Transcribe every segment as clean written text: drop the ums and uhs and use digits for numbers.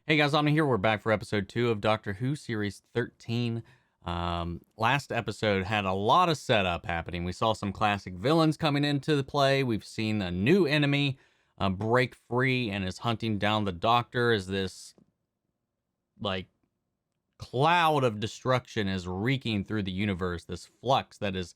Hey guys, I'm here. We're back for episode 2 of Doctor Who series 13. Last episode had a lot of setup happening. We saw some classic villains coming into the play. We've seen a new enemy break free and is hunting down the Doctor as this like cloud of destruction is reeking through the universe. This flux that is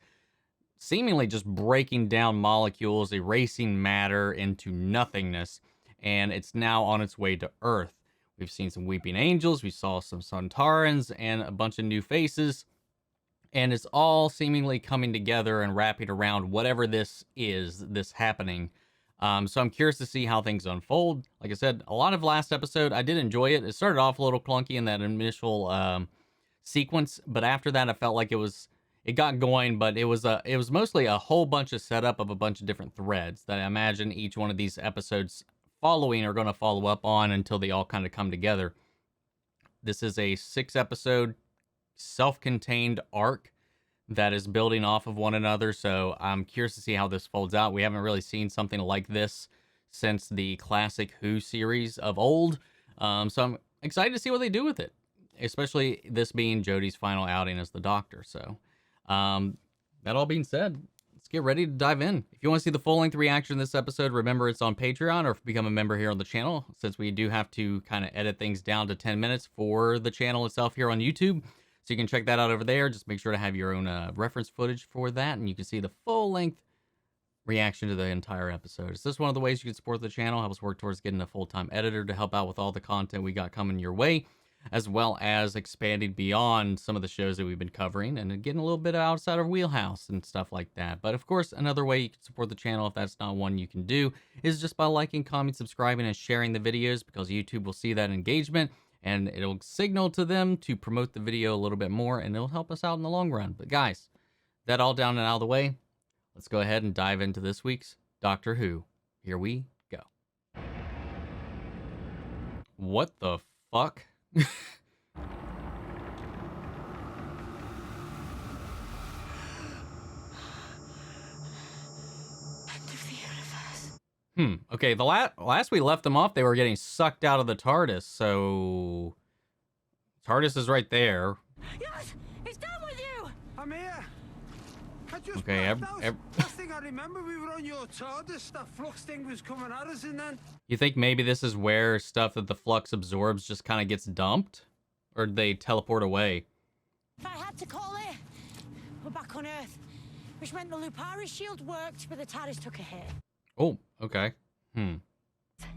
seemingly just breaking down molecules, erasing matter into nothingness, and it's now on its way to Earth. We've seen some weeping angels, we saw some Sontarans, and a bunch of new faces. And it's all seemingly coming together and wrapping around whatever this is, this happening. So I'm curious to see how things unfold. Like I said, a lot of last episode, I did enjoy it. It started off a little clunky in that initial sequence, but after that, I felt like it got going, but it was mostly a whole bunch of setup of a bunch of different threads that I imagine each one of these episodes following are going to follow up on until they all kind of come together. This is a 6-episode self-contained arc that is building off of one another, so I'm curious to see how this folds out. We haven't really seen something like this since the classic Who series of old, so I'm excited to see what they do with it, especially this being Jodie's final outing as the Doctor. So that all being said, let's get ready to dive in. If you want to see the full-length reaction to this episode, remember it's on Patreon or become a member here on the channel, since we do have to kind of edit things down to 10 minutes for the channel itself here on YouTube. So you can check that out over there. Just make sure to have your own reference footage for that, and you can see the full-length reaction to the entire episode. It's just one of the ways you can support the channel, help us work towards getting a full-time editor to help out with all the content we got coming your way, as well as expanding beyond some of the shows that we've been covering and getting a little bit outside our wheelhouse and stuff like that. But of course, another way you can support the channel, if that's not one you can do, is just by liking, commenting, subscribing, and sharing the videos, because YouTube will see that engagement and it'll signal to them to promote the video a little bit more, and it'll help us out in the long run. But guys, that all down and out of the way, let's go ahead and dive into this week's Doctor Who. Here we go. What the fuck? Okay, the last we left them off, they were getting sucked out of the TARDIS, so TARDIS is right there. Yes, it's down with you. I'm here. I just Okay, last thing I remember, we were on your TARDIS. That flux thing was coming at us, and then You think maybe this is where stuff that the flux absorbs just kind of gets dumped? Or they teleport away? If I had to call it, we're back on Earth, which meant the Lupari shield worked, but the TARDIS took a hit. Oh, okay.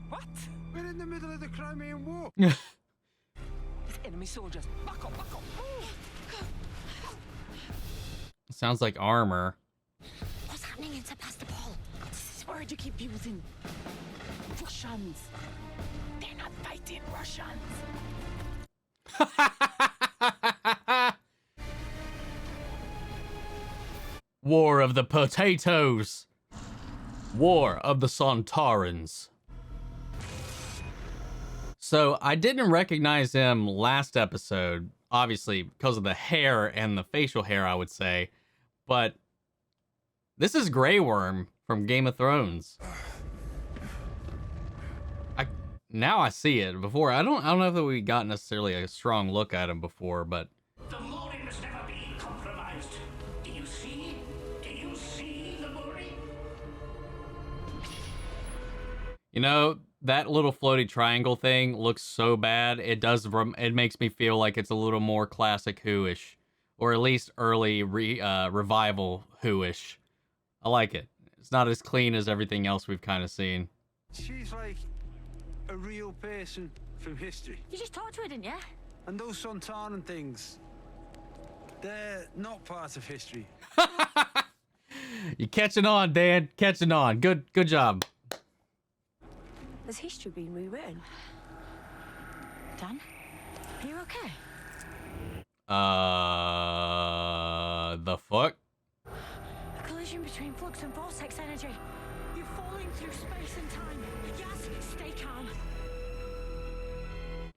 what? We're in the middle of the Crimean War. It's enemy soldiers. Back up, back up. Sounds like armor. What's happening in Sebastopol? This is word you keep using. Russians. They're not fighting Russians. War of the Potatoes. War of the Sontarans. So I didn't recognize him last episode, obviously because of the hair and the facial hair, I would say. But this is Grey Worm from Game of Thrones. Now I see it. Before I don't know if we got necessarily a strong look at him before, but The mooring must never be compromised. Do you see? Do you see the mooring? you know, that little floaty triangle thing looks so bad. It makes me feel like it's a little more classic Who-ish, or at least early revival Who-ish. I like it. It's not as clean as everything else we've kind of seen. She's like a real person from history. You just talked to her, didn't you? And those Sontaran things, they're not part of history. You catching on, Dan. Catching on. Good job. Has history been rewritten? Dan, are you okay? The fuck? A collision between flux and vortex energy. You're falling through space and time. Yes, stay calm.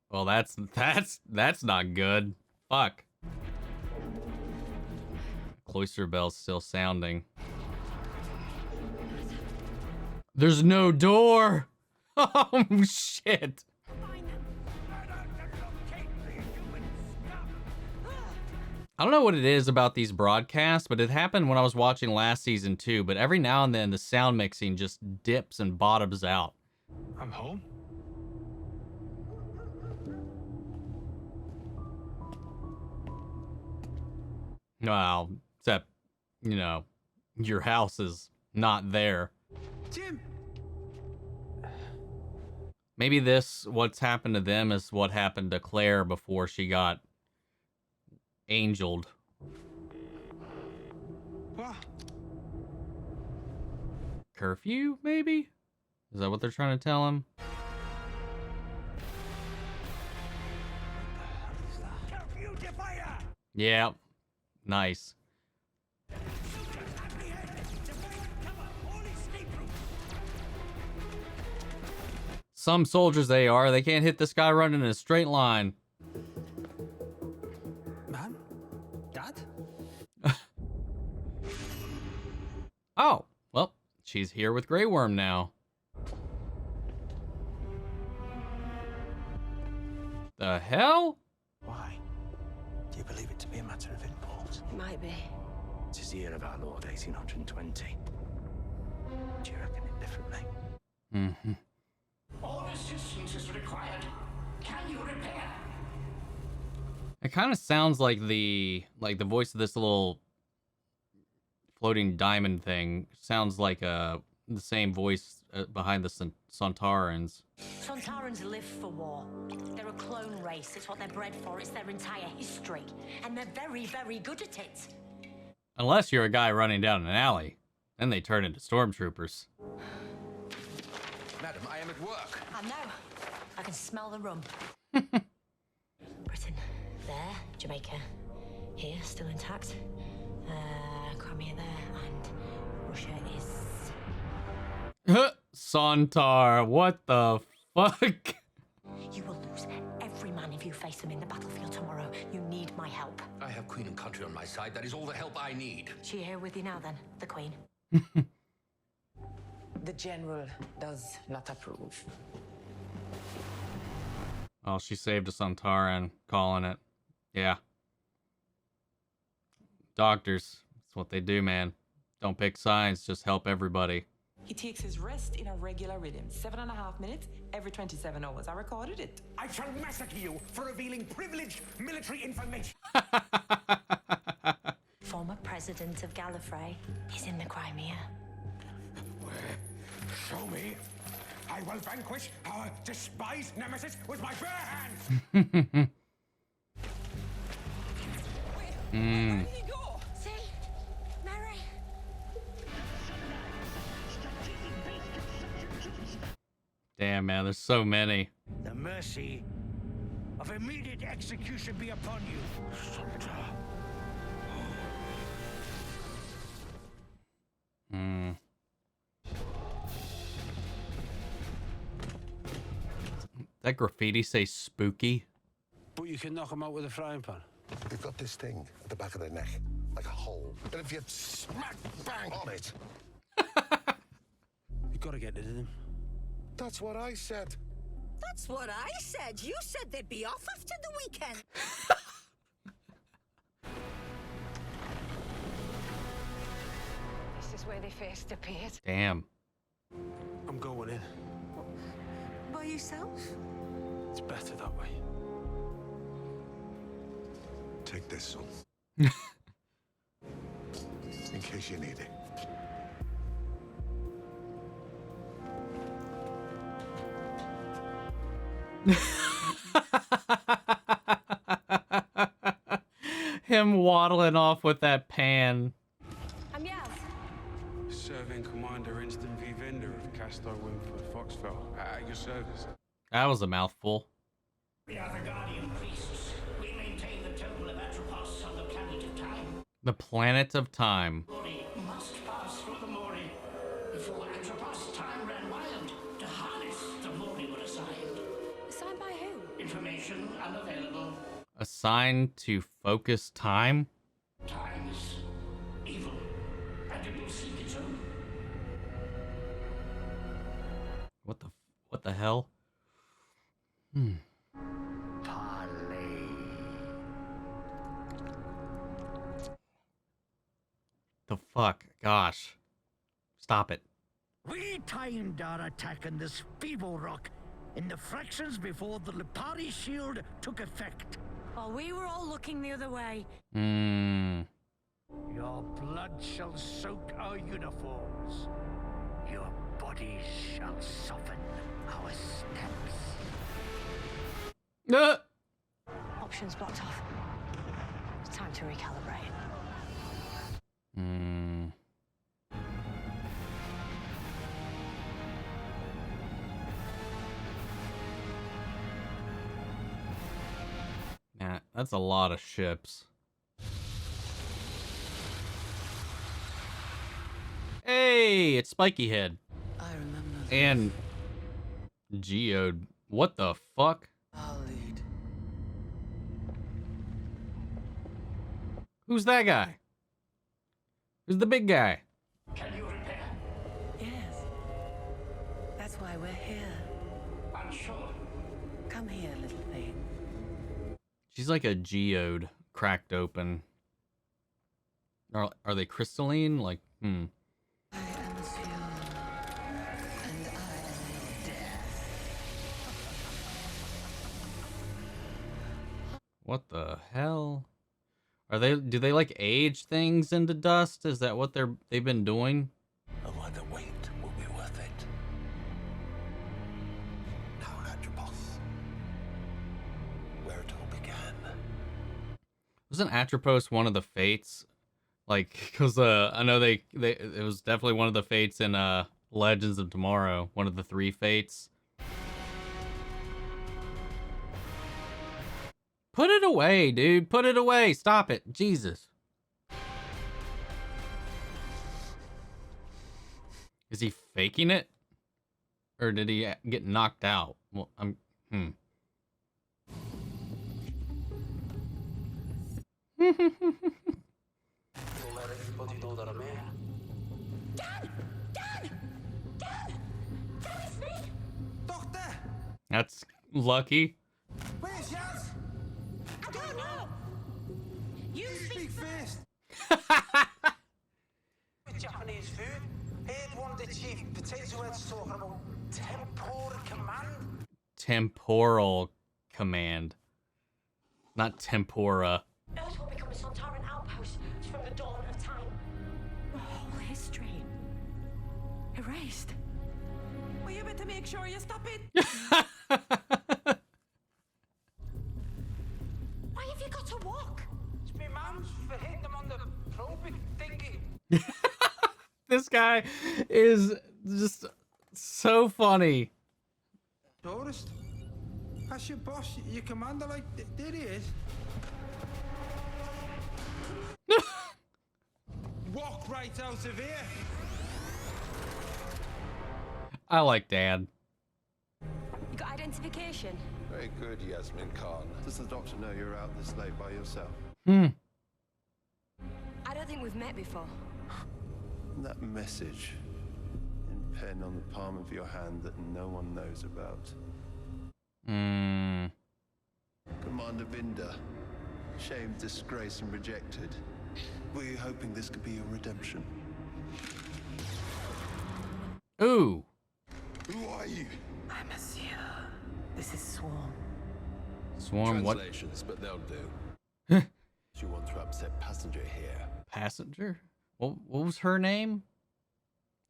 Well, that's not good. Fuck. Cloister bell's still sounding. There's no door. Oh shit. Find them. I don't know what it is about these broadcasts, but it happened when I was watching last season too. But every now and then the sound mixing just dips and bottoms out. I'm home. Well, except, you know, your house is not there. Jim! Maybe what's happened to them is what happened to Claire before she got angeled. What? Curfew, maybe? Is that what they're trying to tell him? Curfew defier! Yeah. Nice. Some soldiers they are. They can't hit this guy running in a straight line. Man? Dad? Oh, well, she's here with Grey Worm now. The hell? Why? Do you believe it to be a matter of import? It might be. It is the year of our Lord, 1820. Do you reckon it differently? Mm-hmm. All assistance is required. Can you repair? It kind of sounds like the voice of this little floating diamond thing sounds like the same voice behind the Sontarans. Sontarans live for war. They're a clone race. It's what they're bred for. It's their entire history. And they're very, very good at it. Unless you're a guy running down an alley. Then they turn into stormtroopers. Madam, I am at work. I know. I can smell the rum. Britain. There. Jamaica. Here, still intact. Crimea there. And Russia is... Sontar, what the fuck? You will lose every man if you face them in the battlefield tomorrow. You need my help. I have Queen and Country on my side. That is all the help I need. She here with you now then, the Queen? The General does not approve. Oh, she saved a Sontaran, calling it. Yeah. Doctors, that's what they do, man. Don't pick sides, just help everybody. He takes his rest in a regular rhythm, 7.5 minutes every 27 hours. I recorded it. I shall massacre you for revealing privileged military information. Former president of Gallifrey is in the Crimea. Where? Show me. I will vanquish our despised nemesis with my bare hands. Where did he go? See? Mary? Damn, man, there's so many. The mercy of immediate execution be upon you, Sontar. That graffiti say spooky? But you can knock him out with a frying pan. They've got this thing at the back of their neck, like a hole. And if you smack bang on it, You gotta get rid of him. that's what I said. That's what I said. You said they'd be off after the weekend. This is where they first appeared. Damn. I'm going in. By yourself? It's better that way. Take this, son. In case you need it. Him waddling off with that pan. I'm Yaz. Serving Commander Instant V Vendor of Castor Winford Foxfell. At your service. That was a mouthful. We are the Guardian Priests. We maintain the Temple of Atropos on the planet of time. The planet of time. Mori must pass through the Mori. Before Atropos, time ran wild. To harness, the Mori were assigned. Signed by who? Information unavailable. Assigned to focus time? Time is evil, and it will seek its own. What the hell? Parley. The fuck? Gosh. Stop it. We timed our attack on this feeble rock in the fractions before the Lipari shield took effect. While we were all looking the other way. Your blood shall soak our uniforms. Your bodies shall soften our steps. Options blocked off. It's time to recalibrate. Man, that's a lot of ships. Hey, it's Spiky Head. I remember. And Geode. What the fuck? I'll lead. Who's that guy? Who's the big guy? Can you repair? Yes. That's why we're here. I'm sure. Come here, little thing. She's like a geode cracked open. Are they crystalline? Like, I am a fuel, and I am death. What the hell? Do they like age things into dust? Is that what they've been doing? And why the wait will be worth it. Now Atropos. Where it all began. Wasn't Atropos one of the fates? Like, because I know it was definitely one of the fates in Legends of Tomorrow. One of the 3 fates. Put it away, dude. Put it away. Stop it. Jesus. Is he faking it? Or did he get knocked out? Well, Doctor! That's lucky. Where's Yaz? I don't know. You Speak first. With Japanese food, heard one of the chief potato heads talking about temporal command. Temporal command. Not tempura. Earth will become a Sontaran outpost from the dawn of time. The whole history erased. Well, you better make sure you stop it. Why have you got to walk? It's my mum's for hitting them on the probing thingy. This guy is just so funny. Tourist? That's your boss, your commander, like, there he is. Walk right out of here. I like Dad. You got identification? Very good, Yasmine Khan. Does the doctor know you're out this late by yourself? I don't think we've met before. And that message in pen on the palm of your hand that no one knows about. Commander Binder, shamed, disgraced, and rejected. Were you hoping this could be your redemption? Ooh. Who are you? I'm Monsieur. This is Swarm. Swarm, what? Translations, but they'll do. You want to upset passenger here? Passenger? What was her name?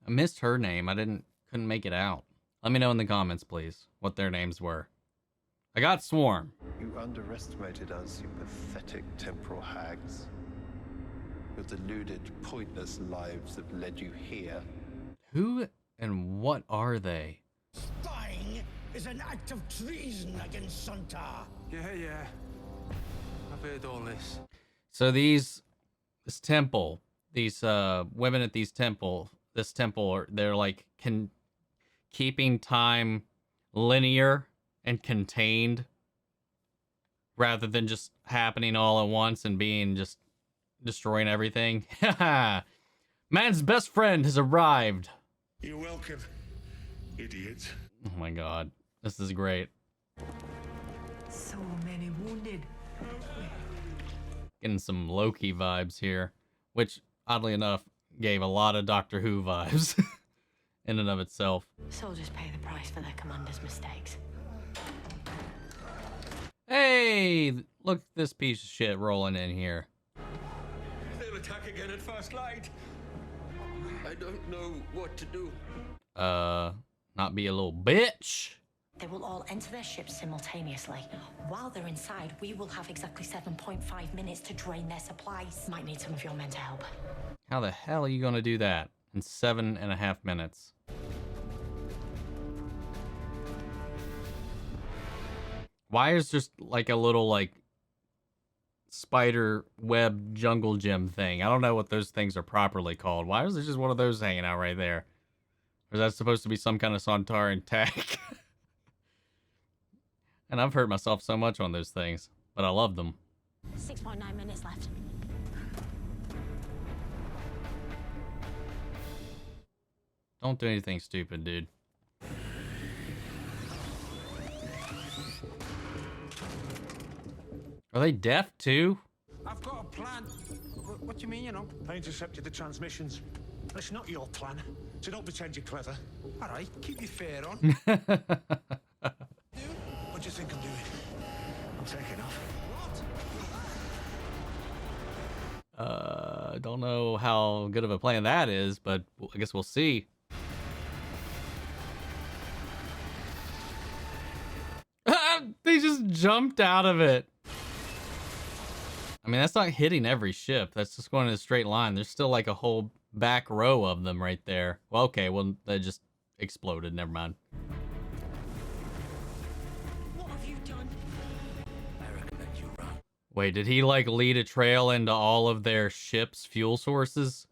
I missed her name. Couldn't make it out. Let me know in the comments, please, what their names were. I got Swarm. You underestimated us, you pathetic temporal hags. Your deluded, pointless lives have led you here. Who and what are they? Spying is an act of treason against Sontar. Yeah. I've heard all this. So this temple, these women at this temple, they're like keeping time linear and contained rather than just happening all at once and being just destroying everything. Man's best friend has arrived. You're welcome, idiot. Oh my god. This is great. So many wounded. Getting some Loki vibes here. Which oddly enough, gave a lot of Doctor Who vibes in and of itself. Soldiers pay the price for their commander's mistakes. Hey, look at this piece of shit rolling in here. They'll attack again at first light. I don't know what to do. Not be a little bitch. They will all enter their ships simultaneously. While they're inside, we will have exactly 7.5 minutes to drain their supplies. Might need some of your men to help. How the hell are you gonna do that in 7.5 minutes? Why is just like a little like spider web jungle gym thing? I don't know what those things are properly called. Why is there just one of those hanging out right there? Or is that supposed to be some kind of Sontaran tech? And I've hurt myself so much on those things, but I love them. 6.9 minutes left. Don't do anything stupid, dude. Are they deaf too? I've got a plan. What do you mean, you know? I intercepted the transmissions. It's not your plan, so don't pretend you're clever. All right, keep your fear on. What do you think I'm doing? I'm taking off. I don't know how good of a plan that is, but I guess we'll see. They just jumped out of it. I mean, that's not hitting every ship. That's just going in a straight line. There's still like a whole back row of them right there. Well, okay, well, they just exploded. Never mind. What have you done? I recommend you run. Wait, did he like lead a trail into all of their ships' fuel sources?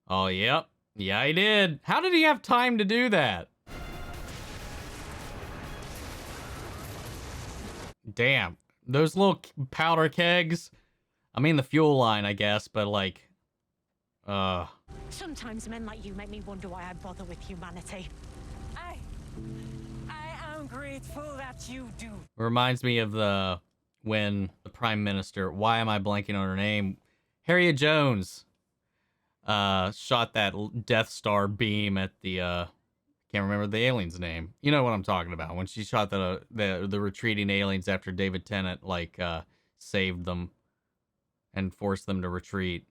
Oh, yep. Yeah, he did. How did he have time to do that? Damn. Those little powder kegs. I mean, the fuel line, I guess, but like, Sometimes men like you make me wonder why I bother with humanity. I am grateful that you do. Reminds me of when the Prime Minister, why am I blanking on her name? Harriet Jones, shot that Death Star beam at the, can't remember the alien's name. You know what I'm talking about. When she shot the retreating aliens after David Tennant, like, saved them and forced them to retreat.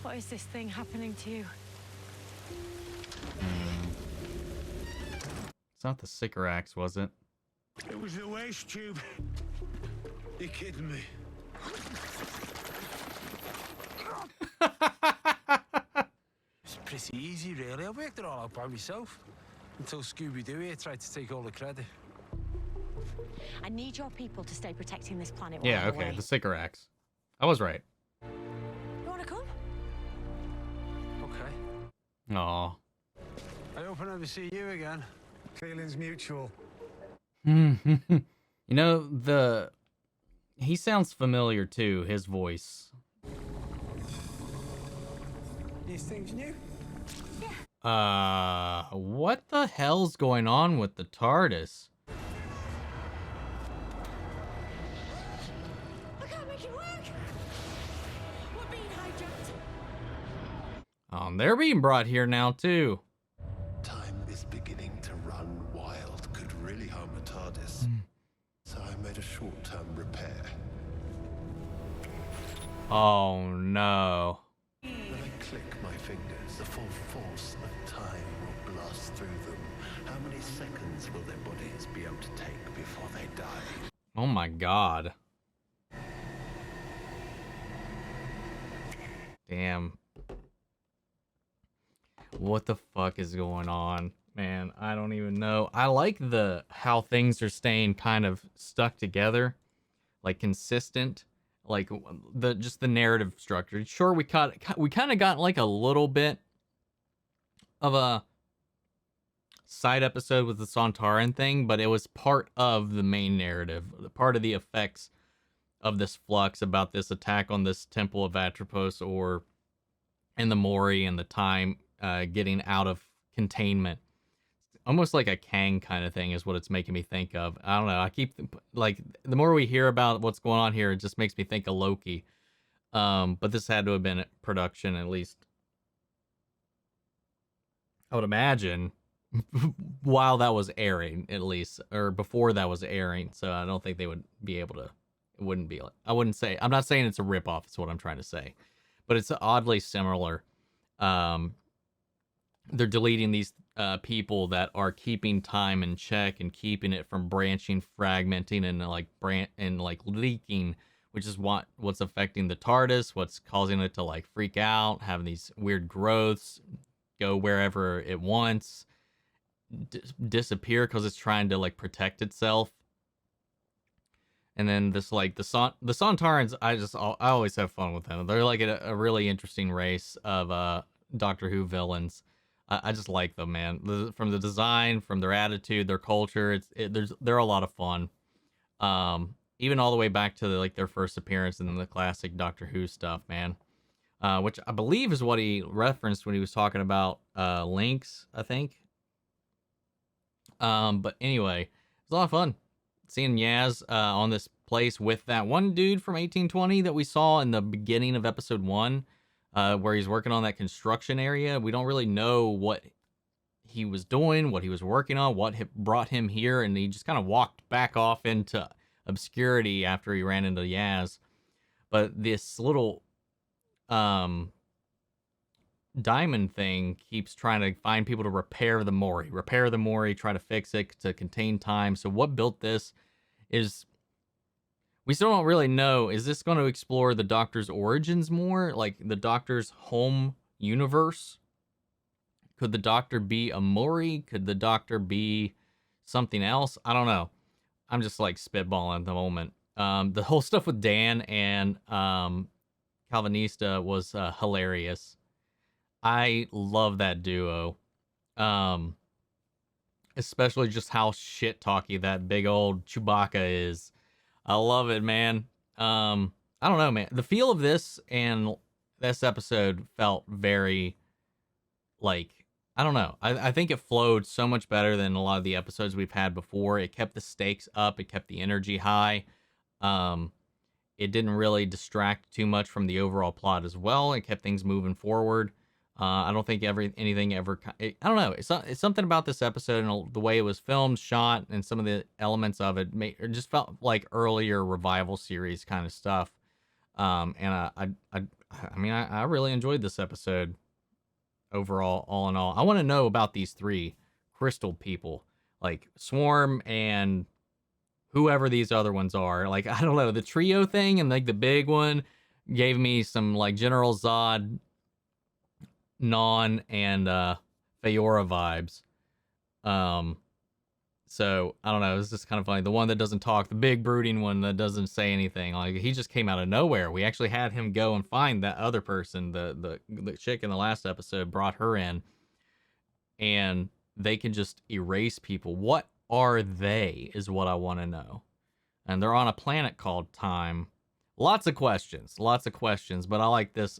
What is this thing happening to you? It's not the Sycorax, was it? It was the waste tube. You're kidding me. It's pretty easy, really. I worked it all out by myself. Until Scooby-Doo here tried to take all the credit. I need your people to stay protecting this planet while Yeah, I'm okay, away. the Sycorax. I was right. You want to come? Okay. Aw. I hope I never see you again. Feelings mutual. You know, he sounds familiar too, his voice. These things new? What the hell's going on with the TARDIS? I can't make it work. We're being hijacked. They're being brought here now too. Time is beginning to run wild. Could really harm a TARDIS. So I made a short-term repair. Oh no. When I click my fingers, the full force of time will blast through them. How many seconds will their bodies be able to take before they die? Oh my god. Damn. What the fuck is going on? Man, I don't even know. I like how things are staying kind of stuck together, like consistent, like just the narrative structure. Sure, we kind of got like a little bit of a side episode with the Sontaran thing, but it was part of the main narrative, part of the effects of this flux about this attack on this temple of Atropos, and the Mori and the time getting out of containment. Almost like a Kang kind of thing is what it's making me think of. I don't know. I keep like the more we hear about what's going on here, it just makes me think of Loki. But this had to have been production, at least I would imagine, while that was airing, at least, or before that was airing. So I don't think they would be able to. It wouldn't be like, I wouldn't say, I'm not saying it's a ripoff, is what I'm trying to say, but it's oddly similar. They're deleting these people that are keeping time in check and keeping it from branching, fragmenting, and like leaking, which is what's affecting the TARDIS, what's causing it to like freak out, having these weird growths, go wherever it wants, disappear because it's trying to like protect itself. And then this like the Sontarans, I always have fun with them. They're like a really interesting race of Doctor Who villains. I just like them, man. From the design, from their attitude, their culture, they're a lot of fun. Even all the way back to their first appearance in the classic Doctor Who stuff, man. Which I believe is what he referenced when he was talking about Lynx, I think. But anyway, it's a lot of fun seeing Yaz on this place with that one dude from 1820 that we saw in the beginning of episode 1, where he's working on that construction area. We don't really know what he was doing, what he was working on, what brought him here, and he just kind of walked back off into obscurity after he ran into Yaz. But this little diamond thing keeps trying to find people to repair the Mori, try to fix it to contain time. So what built this is, we still don't really know. Is this going to explore the Doctor's origins more, like the Doctor's home universe? Could the Doctor be a Mori? Could the Doctor be something else? I don't know. I'm just like spitballing at the moment. The whole stuff with Dan and Calvinista was hilarious. I love that duo. Especially just how shit talky that big old Chewbacca is. I love it, man. I don't know, man. The feel of this and this episode felt very, like, I don't know. I think it flowed so much better than a lot of the episodes we've had before. It kept the stakes up. It kept the energy high. It didn't really distract too much from the overall plot as well. It kept things moving forward. I don't think anything ever. I don't know. It's something about this episode and the way it was filmed, shot, and some of the elements of it just felt like earlier revival series kind of stuff. And I really enjoyed this episode overall. All in all, I want to know about these 3 crystal people, like Swarm and whoever these other ones are. Like, I don't know, the trio thing and like the big one gave me some like General Zod, Non, and Feora vibes. So I don't know, it's just kind of funny. The one that doesn't talk, the big brooding one that doesn't say anything, like he just came out of nowhere. We actually had him go and find that other person, the chick in the last episode, brought her in, and they can just erase people. What are they is what I want to know. And they're on a planet called Time. Lots of questions, but I like this,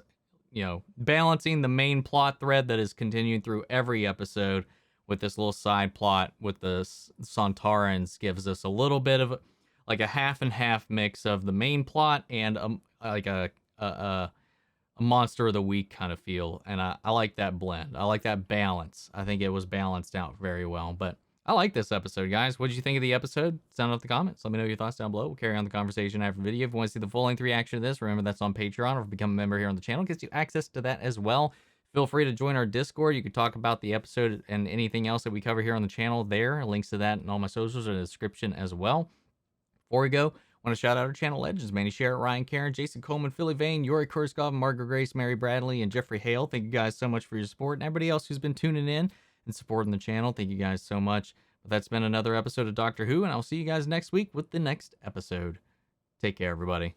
balancing the main plot thread that is continuing through every episode with this little side plot with the Sontarans gives us a little bit of like a half and half mix of the main plot and a monster of the week kind of feel. And I like that blend. I like that balance. I think it was balanced out very well. But I like this episode, guys. What did you think of the episode? Sound off the comments. Let me know your thoughts down below. We'll carry on the conversation after the video. If you want to see the full-length reaction to this, remember that's on Patreon, or become a member here on the channel. It gets you access to that as well. Feel free to join our Discord. You can talk about the episode and anything else that we cover here on the channel there. Links to that and all my socials are in the description as well. Before we go, I want to shout out our channel legends, Manny Sherritt, Ryan Karen, Jason Coleman, Philly Vane, Yuri Kurskov, Margaret Grace, Mary Bradley, and Jeffrey Hale. Thank you guys so much for your support. And everybody else who's been tuning in and supporting the channel, thank you guys so much. But that's been another episode of Doctor Who, and I'll see you guys next week with the next episode. Take care, everybody.